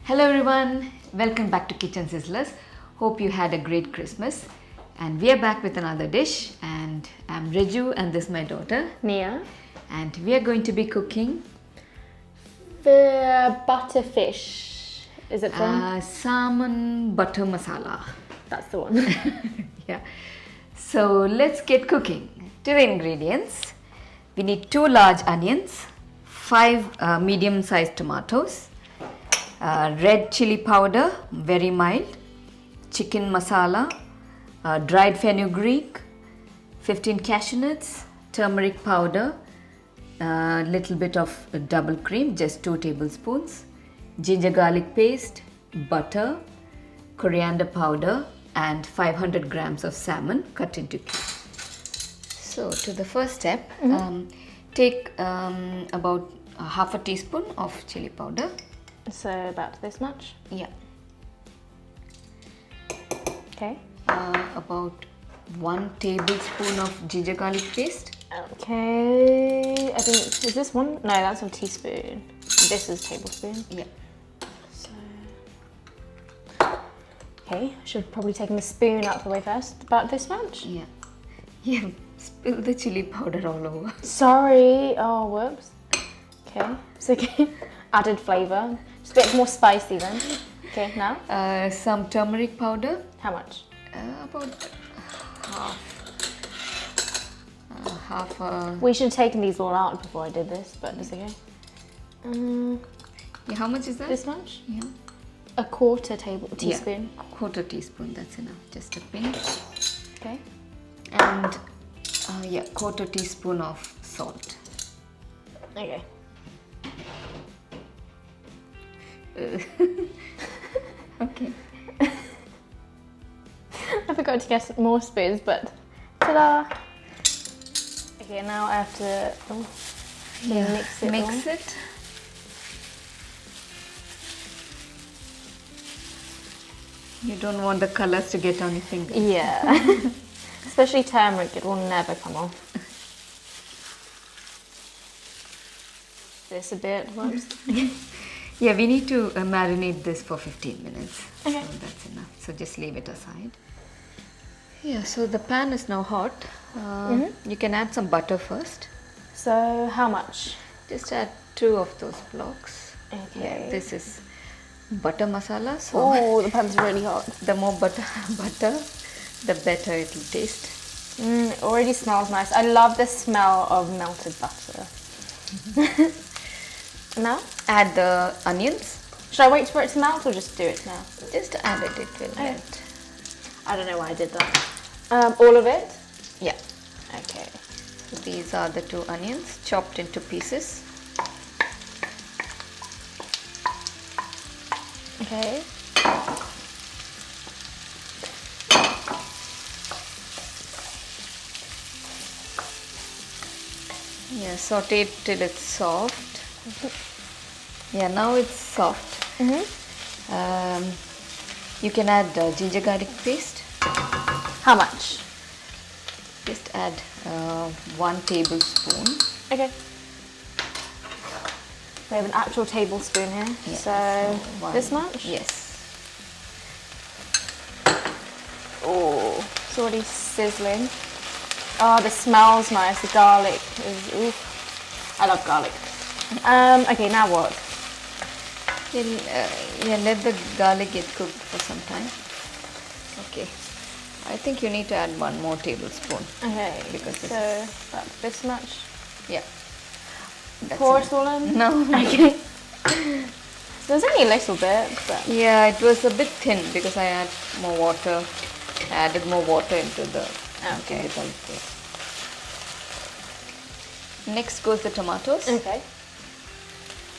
Hello everyone, welcome back to Kitchen Sizzlers. Hope you had a great Christmas. And we are back with another dish. And I'm Reju and this is my daughter. Nia. And we are going to be cooking The butterfish. Is it from? salmon butter masala. That's the one. Yeah. So let's get cooking. To the ingredients, we need 2 large onions, 5 medium-sized tomatoes, red chili powder, very mild, chicken masala, dried fenugreek, 15 cashew nuts, turmeric powder, little bit of double cream, just 2 tablespoons, ginger garlic paste, butter, coriander powder, and 500 grams of salmon cut into cubes. So to the first step, take about half a teaspoon of chili powder. So about this much. Yeah. Okay. About 1 tablespoon of ginger garlic paste. Okay. I think is this one? No, that's a teaspoon. This is tablespoon. Yeah. So. Okay. Should probably taken the spoon out of the way first. About this much. Yeah. Yeah. Spill the chili powder all over. Sorry. Oh, whoops. Okay. It's okay. Added flavour. Just a bit more spicy then. Okay. Now. Some turmeric powder. How much? About half. We should have taken these all out before I did this, but it's okay. Yeah. How much is that? This much? Yeah. A quarter teaspoon. Yeah. Quarter teaspoon. That's enough. Just a pinch. Okay. And yeah, quarter teaspoon of salt. Okay. Okay. I forgot to get more spoons, but ta-da! Okay, now I have to mix it. Mix it. You don't want the colors to get on your fingers. Yeah. Especially turmeric, it will never come off. This a bit, whoops. Yeah, we need to marinate this for 15 minutes. Okay. So that's enough. So just leave it aside. Yeah, so the pan is now hot. You can add some butter first. So, how much? Just add 2 of those blocks. Okay. Yeah, this is butter masala. So Oh, the pan's really hot. the more butter, the better it will taste. It already smells nice. I love the smell of melted butter. Now? Add the onions. Should I wait for it to melt or just do it now? Just add it, it will melt. I don't know why I did that. All of it? Yeah. Okay. So these are the 2 onions chopped into pieces. Okay. Yeah, saute it till it's soft. Yeah, now it's soft. You can add ginger garlic paste. How much? Just add 1 tablespoon. Okay. We have an actual tablespoon here. Yeah, So, one. this much? Yes. Oh, it's already sizzling. Oh, the smell's nice. The garlic is, oof. I love garlic. Okay, now what? Yeah, let the garlic get cooked for some time. Okay. I think you need to add 1 more tablespoon. Okay, Because this so about this much. Yeah. That's Pour enough. it all in? No. Okay. There's only a little bit, but... Yeah, it was a bit thin because I added more water. Added more water into the Okay. ginger garlic paste. Next goes the tomatoes. Okay.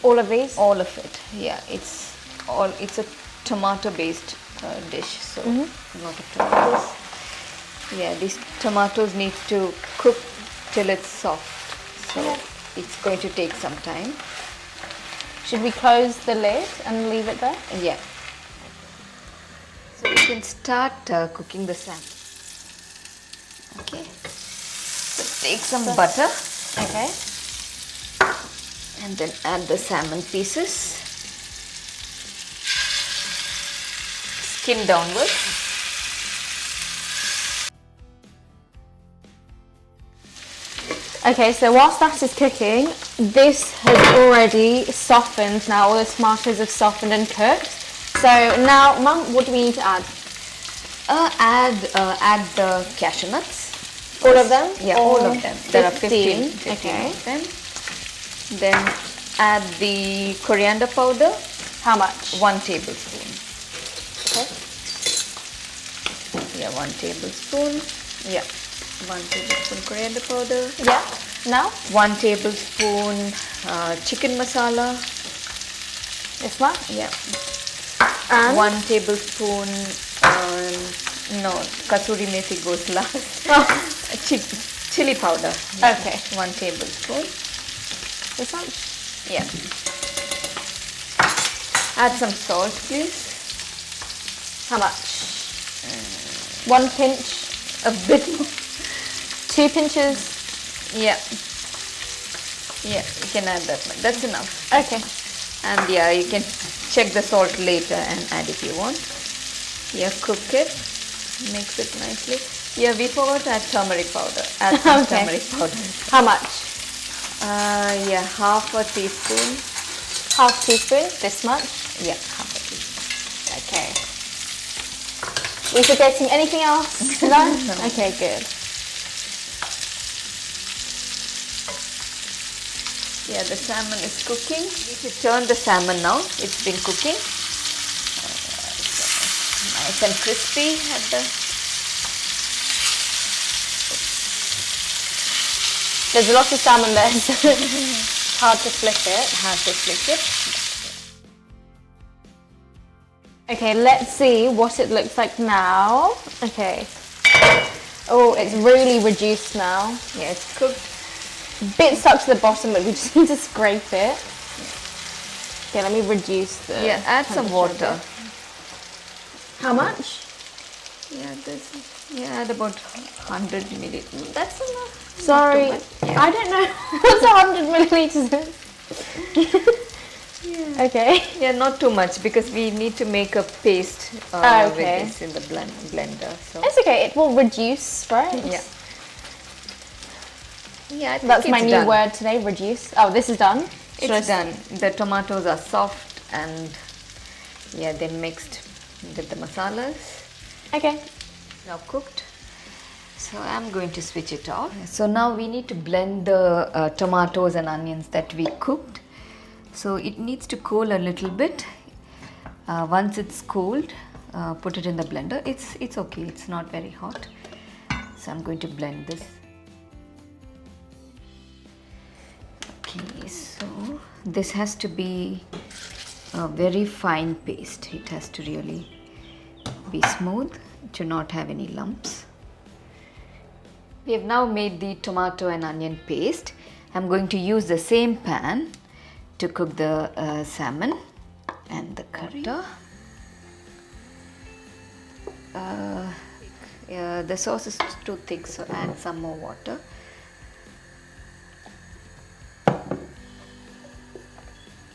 All of these? All of it. Yeah, it's a tomato based dish, so a lot of tomatoes. Yeah, these tomatoes need to cook till it's soft, so it's going to take some time. Should we close the lid and leave it there? Yeah. So you can start cooking the salmon. Okay. So take some butter. Okay. And then add the salmon pieces. skin downwards. Okay, so whilst that is cooking, this has already softened now. All the tomatoes have softened and cooked. So now, Mum, what do we need to add? Add the cashew nuts. All of them? Yeah, Or all of them. There are 15 okay. of them. Then add the coriander powder. How much? 1 tablespoon. Okay. Yeah, 1 tablespoon. Yeah, 1 tablespoon coriander powder. Yeah. Now? 1 tablespoon chicken masala. This much? Yeah. And? 1 tablespoon, no, kasuri methi goes last. Oh. Chili powder. Okay. 1 tablespoon. This much? Yeah. Add some salt, please. How much? 1 pinch? A bit more. 2 pinches? Yeah. Yeah, you can add that much. That's enough. Okay. And yeah, you can check the salt later and add if you want. Yeah, cook it. Mix it nicely. Yeah, we forgot to add turmeric powder. Add some Okay. turmeric powder. How much? Yeah, half a teaspoon. Half teaspoon? This much? Yeah, half a teaspoon. Okay. We forgetting anything else? No? No. Okay, good. Yeah, the salmon is cooking. You need to turn the salmon now. It's been cooking. Nice and crispy at the... There's a lot of salmon there, so it's hard to flip it. Hard to flick it. Okay, let's see what it looks like now. Okay. Oh, it's really reduced now. Yeah, it's cooked. Bit stuck to the bottom, but we just need to scrape it. Okay, let me reduce the... Yeah, add some temperature a water. bit. How much? Yeah, add about 100 milliliters. That's enough. Sorry, Not too much. Yeah. I don't know what's 100 milliliters. Yeah. Okay. Yeah, not too much because we need to make a paste Okay. with this in the blender. So It's okay, it will reduce, right? yeah. Yeah, I think That's my it's new done. word today, reduce. Oh, this is done? Should I It's done. The tomatoes are soft and yeah, they mixed with the masalas. Okay. Now cooked. So I'm going to switch it off. So now we need to blend the tomatoes and onions that we cooked. So it needs to cool a little bit. Once it's cooled, put it in the blender. It's okay. It's not very hot. So I'm going to blend this. Okay, so this has to be a very fine paste. It has to really be smooth. It should not have any lumps. We have now made the tomato and onion paste. I'm going to use the same pan to cook the salmon and the curry. Yeah, the sauce is too thick, so add some more water.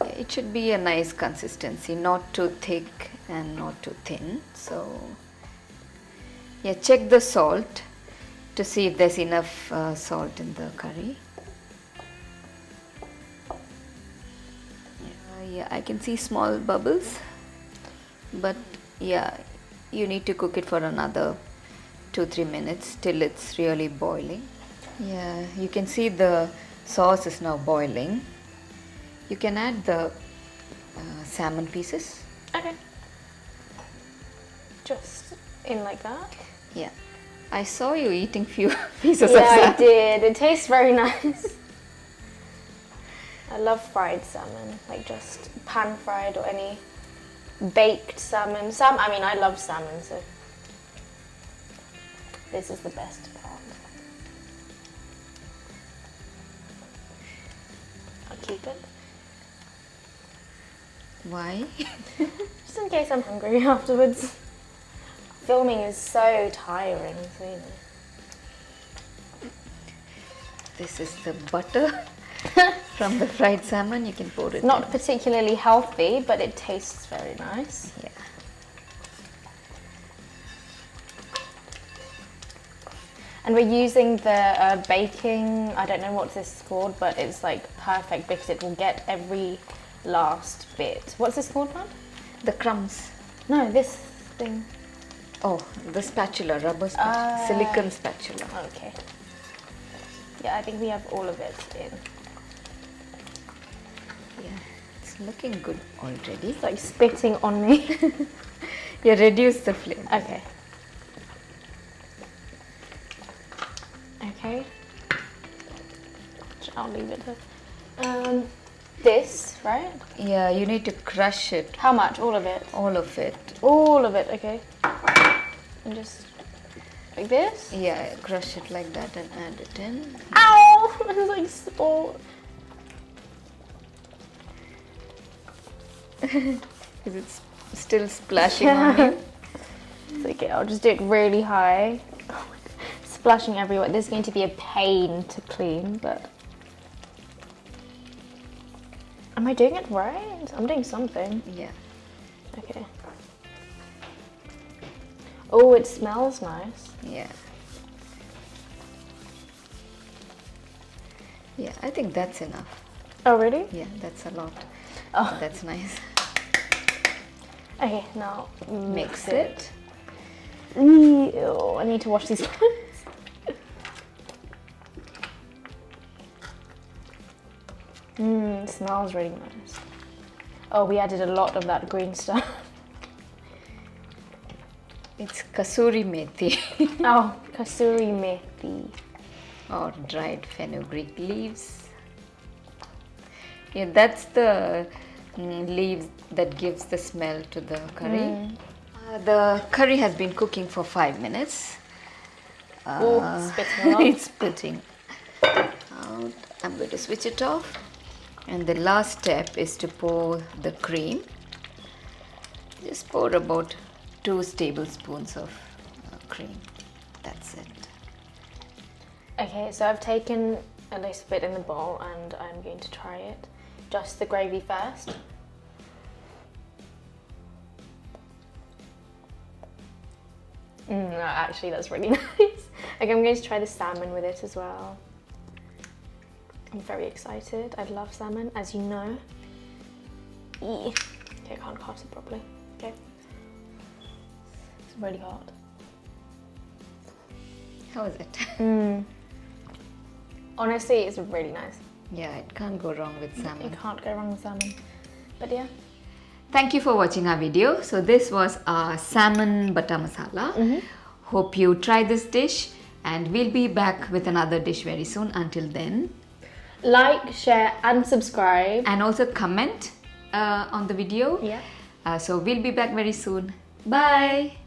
Yeah, it should be a nice consistency, not too thick and not too thin. So yeah, check the salt to see if there's enough salt in the curry. Yeah, I can see small bubbles, but yeah, you need to cook it for another 2-3 minutes till it's really boiling. Yeah, you can see the sauce is now boiling. You can add the salmon pieces. Okay. Just in like that? Yeah, I saw you eating few pieces of Yeah, salmon. I did. It tastes very nice. I love fried salmon, like just pan fried or any baked salmon. I mean, I love salmon, so this is the best part. I'll keep it. Why? Just in case I'm hungry afterwards. Filming is so tiring, so you know. This is the butter from the fried salmon. You can pour it Not in. particularly healthy, but it tastes very nice. Yeah. And we're using the baking, I don't know what this is called, but it's like perfect because it will get every last bit. What's this called, man? The crumbs. No, this thing. Oh, the spatula, rubber spatula, silicone spatula. Okay. Yeah, I think we have all of it in. Yeah, it's looking good already. It's like spitting on me. Yeah, reduce the flame. Okay. Okay. I'll leave it there. This, right? Yeah, you need to crush it. How much? All of it? All of it. All of it, okay. And just like this? Yeah, crush it like that and add it in. Ow! It's like sport. Is it still splashing on you? It's okay, I'll just do it really high. Splashing everywhere. This is going to be a pain to clean, but... Am I doing it right? I'm doing something. Yeah. Okay. Oh, it smells nice. Yeah. Yeah, I think that's enough. Oh, really? Yeah, that's a lot. Oh. That's nice. Okay, now Mix it. Ew, I need to wash these hands. Smells really nice. Oh, we added a lot of that green stuff. It's kasuri methi Oh, kasuri methi. or dried fenugreek leaves. Yeah, that's the leaves that gives the smell to the curry. The curry has been cooking for 5 minutes. Oh, spitting a lot. It's spitting out. I'm going to switch it off. And the last step is to pour the cream. Just pour about 2 tablespoons of cream. That's it. Okay, so I've taken a little bit in the bowl and I'm going to try it. Just the gravy first. No, actually that's really nice. Okay, I'm going to try the salmon with it as well. I'm very excited. I love salmon, as you know. Okay, I can't cut it properly. Okay. It's really hot. How is it? Honestly, it's really nice. Yeah, it can't go wrong with You salmon. can't go wrong with salmon. But yeah. Thank you for watching our video. So this was our salmon butter masala. Hope you try this dish and we'll be back with another dish very soon. Until then. Like, share and subscribe. And also comment on the video. Yeah. So we'll be back very soon. Bye.